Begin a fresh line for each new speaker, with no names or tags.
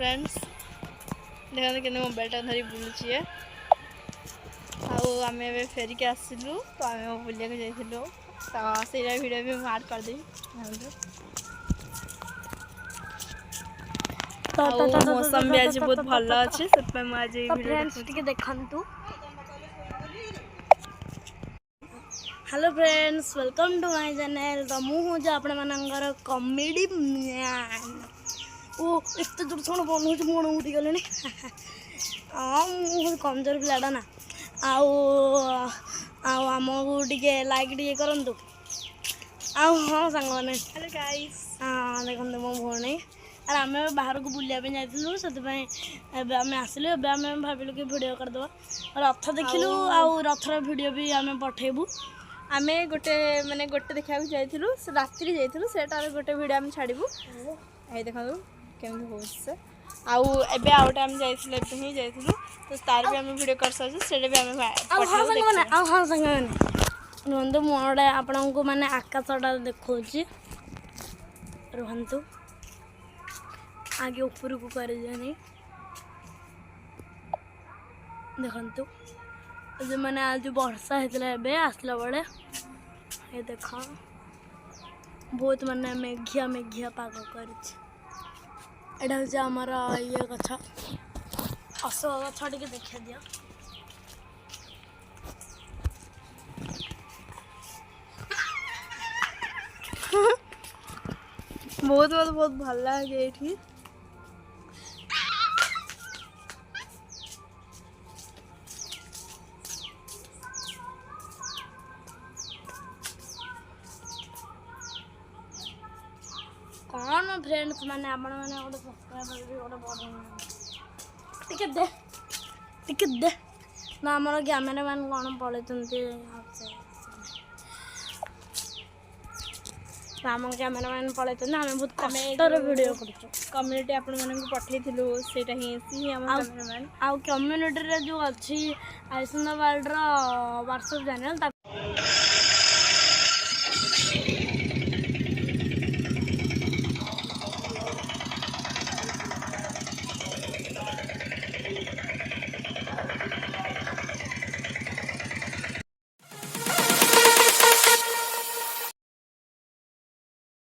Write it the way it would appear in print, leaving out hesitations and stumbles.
Friends देखते कि मोबाइलटा धरी बुलूची आम ए फेरिक आसलु तो आम बुलिया जाइलु तो से वीडियो भी आड करदेवी मौसम भी आज बहुत भल अच्छे से
देखु। Hello friends welcome to my channel. तो मुझे आपण मानकर कॉमेडी मैन ओ एत जोर छोड़ बन हो मुण उठी गले हाँ मुझे कमजोर पिलाटा ना आमको टे लाइक टे करूँ हाँ सांग मैंने
हेलो गाइस
हाँ देखो मो भौणी आर आम बाहर को बुलाया जाइलु से आम आसिलु एम भाविलु कि भिडियो करदे रथ देखिलु रथर भिडियो भी आम पठेबू
आम गोटे माने गोटे देखा जाइलु राति जाइलु सेटार गोटे वीडियो आम छाड़बू ये देखो केमती हो आउ एबे आउट आम जाइलु तो तार भी आम वीडियो कर सकते से भी आम
हाँ सांग रुहतु मोटे आपण को माने आकाशटा देखा रुहतु आगे ऊपर को कर देखु जो मैंने आज वर्षा होता आसला बेले ये देख बहुत माने मेघिया मेघिया पाग कर आमर ये गछ अशोक गछ टे देखा दिया
बहुत बहुत बहुत भल लगे ये
कौन फ्रेंड्स माने आपण माने गोटे सब्सक्राइबर भी गोटे बढ़ टिके दे ना आमर कैमेरा मैन कौन पलैती आम कैमेरा मैन पलैती आम बहुत कष्टर वीडियो कर
कम्युनिटी आपण मानक पठेइथिलु सेटा ही सी हम कैमरामैन
आ कम्युनिटी रे जो अच्छी आयुष्मान वर्ल्ड व्हाट्सएप चैनल